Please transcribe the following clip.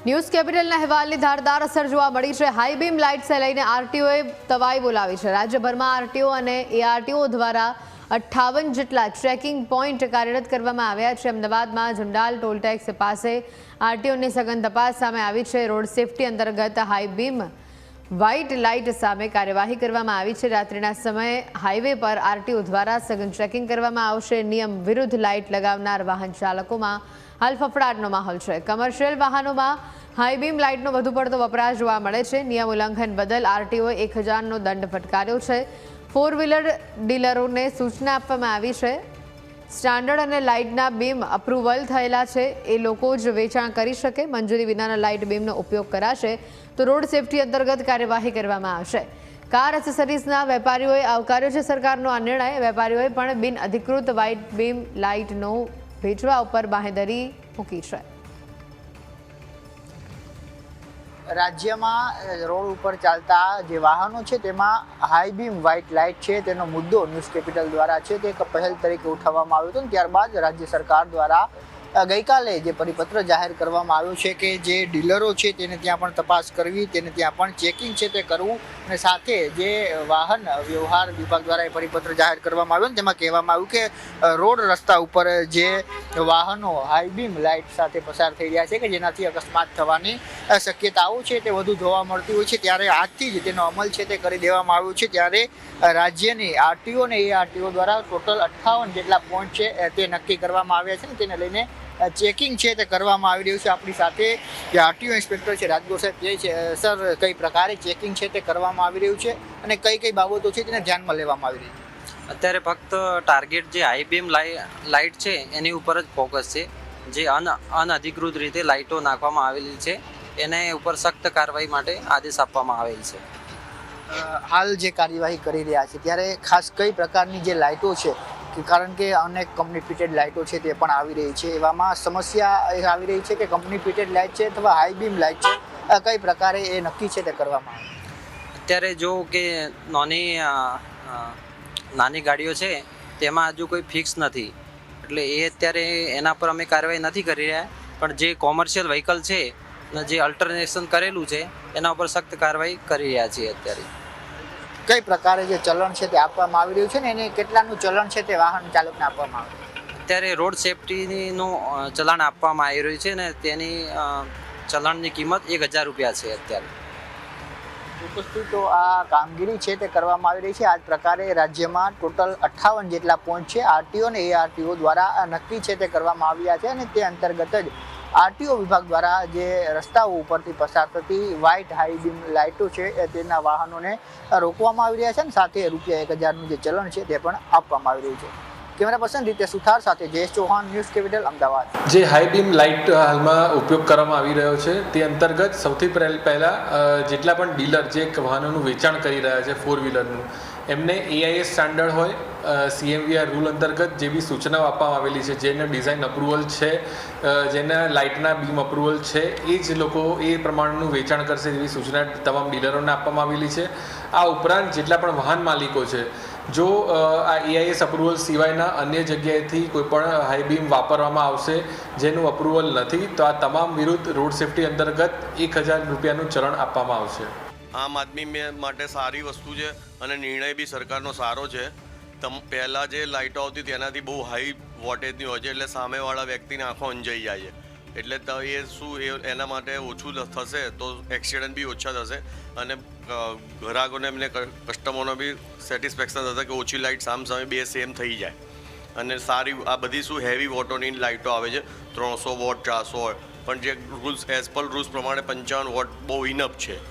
News કેપિટલના અહેવાલની ધારદાર અસર જોવા મળી છે। હાઈ બીમ લાઇટ્સને લઈને આરટીઓએ તવાઈ બોલાવી છે। રાજ્યભરમાં આરટીઓ અને એઆરટીઓ દ્વારા 58 જેટલા ચેકિંગ પોઈન્ટ કાર્યરત કરવામાં આવ્યા છે। અમદાવાદમાં જંડાલ ટોલ ટેક્સ પાસે આરટીઓની સઘન તપાસ સામે આવી છે। રોડ સેફટી અંતર્ગત હાઈ બીમ વ્હાઇટ લાઇટ સામે કાર્યવાહી કરવામાં આવી છે। રાત્રિના સમયે હાઈવે પર આરટીઓ દ્વારા સઘન ચેકિંગ કરવામાં આવશે। નિયમ વિરુદ્ધ લાઇટ લગાવનાર વાહન ચાલકોમાં હાલ ફફડાટનો માહોલ છે। કમર્શિયલ વાહનોમાં હાઈ બીમ લાઇટનો વધુ પડતો વપરાશ જોવા મળે છે। નિયમ ઉલ્લંઘન બદલ આરટીઓએ 1000નો દંડ ફટકાર્યો છે। 4 વ્હીલર ડીલરોને સૂચના આપવામાં આવી છે। સ્ટાન્ડર્ડ અને લાઇટના બીમ અપ્રુવલ થયેલા છે એ લોકો જ વેચાણ કરી શકે। મંજૂરી વિનાના લાઇટ બીમનો ઉપયોગ કરાશે તો રોડ સેફટી અંતર્ગત કાર્યવાહી કરવામાં આવશે। કાર એસેસરીઝના વેપારીઓએ આવકાર્યો છે સરકારનો આ નિર્ણય। વેપારીઓએ પણ બિન અધિકૃત વ્હાઇટ બીમ લાઇટનો વેચવા ઉપર બાંહેધરી મૂકી છે। રાજ્યમાં રોડ ઉપર ચાલતા જે વાહનો છે તેમાં હાઈ બીમ વ્હાઇટ લાઇટ છે તેનો મુદ્દો ન્યૂઝ કેપિટલ દ્વારા છે તે એક પહેલ તરીકે ઉઠાવવામાં આવ્યો હતો। ત્યારબાદ રાજ્ય સરકાર દ્વારા ગઈકાલે જે પરિપત્ર જાહેર કરવામાં આવ્યો છે કે જે ડીલરો છે તેને ત્યાં પણ તપાસ કરવી, તેને ત્યાં પણ ચેકિંગ છે તે કરવું અને સાથે જે વાહન વ્યવહાર વિભાગ દ્વારા એ પરિપત્ર જાહેર કરવામાં આવ્યો તેમાં કહેવામાં આવ્યું કે રોડ રસ્તા ઉપર જે વાહનો હાઈ બીમ લાઇટ સાથે પસાર થઈ રહ્યા છે કે જેનાથી અકસ્માત થવાની શક્યતાઓ છે તે વધુ જોવા મળતી હોય છે, ત્યારે આજથી જ તેનો અમલ છે તે કરી દેવામાં આવ્યો છે। ત્યારે રાજ્યની આરટીઓ અને એઆરટીઓ દ્વારા ટોટલ 58 જેટલા પોઈન્ટ છે તે નક્કી કરવામાં આવ્યા છે અને તેને લઈને ચેકિંગ છે તે કરવામાં આવી રહ્યું છે। આપણી સાથે જે આરટીઓ ઇન્સ્પેક્ટર છે રાજગોર સાહેબ કહે છે, સર કઈ પ્રકારે ચેકિંગ છે તે કરવામાં આવી રહ્યું છે અને કઈ કઈ બાબતો છે તેને ધ્યાનમાં લેવામાં આવી રહી છે? અત્યારે ફક્ત ટાર્ગેટ જે હાઈ બીમ લાઇટ છે એની ઉપર જ ફોકસ છે। જે અનઅધિકૃત રીતે લાઇટો નાખવામાં આવેલી છે એને ઉપર સખ્ત કાર્યવાહી માટે આદેશ આપવામાં આવેલ છે। હાલ જે કાર્યવાહી કરી રહ્યા છે ત્યારે ખાસ કઈ પ્રકારની જે લાઇટો છે કે કારણ કે અનેક કંપની ફિટેડ લાઇટો છે તે પણ આવી રહી છે, એવામાં સમસ્યા એ આવી રહી છે કે કંપની ફિટેડ લાઇટ છે અથવા હાઈ બીમ લાઇટ છે કઈ પ્રકારે એ નક્કી છે તે કરવામાં આવે? અત્યારે જો કે નાની ગાડીઓ છે તેમાં હજુ કોઈ ફિક્સ નથી, એટલે એ અત્યારે એના પર અમે કાર્યવાહી નથી કરી રહ્યા, પણ જે કોમર્શિયલ વ્હીકલ છે અને જે અલ્ટરનેશન કરેલું છે એના ઉપર સખ્ત કાર્યવાહી કરી રહ્યા છીએ। અત્યારે કઈ પ્રકારે જે ચલણ છે તે આપવામાં આવી રહ્યું છે ને એને કેટલાનું ચલણ છે તે વાહન ચાલકને આપવામાં આવે? અત્યારે રોડ સેફટીનું ચલણ આપવામાં આવી રહ્યું છે ને તેની ચલણની કિંમત 1000 રૂપિયા છે અત્યારે। ચોક્કસથી તો આ કામગીરી છે તે કરવામાં આવી રહી છે। આ જ પ્રકારે રાજ્યમાં ટોટલ 58 જેટલા પોઈન્ટ છે આરટીઓ અને એઆરટીઓ દ્વારા નક્કી છે તે કરવામાં આવ્યા છે અને તે અંતર્ગત જ આરટીઓ વિભાગ દ્વારા જે રસ્તાઓ ઉપરથી પસાર થતી વ્હાઇટ હાઈ બીમ લાઇટો છે તેના વાહનોને રોકવામાં આવી રહ્યા છે અને સાથે રૂપિયા 1000નું જે ચલણ છે તે પણ આપવામાં આવી રહ્યું છે। કેમેરા પર્સન રીતે સુથાર સાથે જયેશ ચૌહાણ, ન્યૂઝ કેપિટલ, અમદાવાદ। જે હાઈ બીમ લાઇટ હાલમાં ઉપયોગ કરવામાં આવી રહ્યો છે તે અંતર્ગત સૌથી પહેલાં જેટલા પણ ડીલર જે વાહનોનું વેચાણ કરી રહ્યા છે 4 વ્હીલરનું એમને એઆઈએસ સ્ટાન્ડર્ડ હોય સીએમવીઆર રૂલ અંતર્ગત જે બી સૂચનાઓ આપવામાં આવેલી છે, જેને ડિઝાઇન અપ્રુવલ છે, જેના લાઇટના બીમ અપ્રુવલ છે એ જ લોકો એ પ્રમાણેનું વેચાણ કરશે એવી સૂચના તમામ ડીલરોને આપવામાં આવેલી છે। આ ઉપરાંત જેટલા પણ વાહન માલિકો છે જો આ એઆઈએસ અપ્રુવલ સિવાયના અન્ય જગ્યાએથી કોઈપણ હાઈ બીમ વાપરવામાં આવશે જેનું અપ્રુવલ નથી તો આ તમામ વિરુદ્ધ રોડ સેફટી અંતર્ગત 1000 રૂપિયાનું ચલણ આપવામાં આવશે। આમ આદમી માટે સારી વસ્તુ છે અને નિર્ણય બી સરકારનો સારો છે। પહેલાં જે લાઇટો આવતી તેનાથી બહુ હાઈ વોટેજની હોય છે એટલે સામેવાળા વ્યક્તિની આંખો અંજાઈ જાય છે, એટલે એ શું એના માટે ઓછું થશે તો એક્સિડન્ટ બી ઓછા થશે અને ગ્રાહકોને એમને કસ્ટમરનો બી સેટિસ્ફેક્શન થશે કે ઓછી લાઇટ સામે બે સેમ થઈ જાય અને સારી આ બધી શું હેવી વોટોની લાઇટો આવે છે 300 વોટ 400 વોટ, પણ જે રૂલ્સ એઝ પર રૂલ્સ પ્રમાણે 55 વોટ બહુ ઇનફ છે।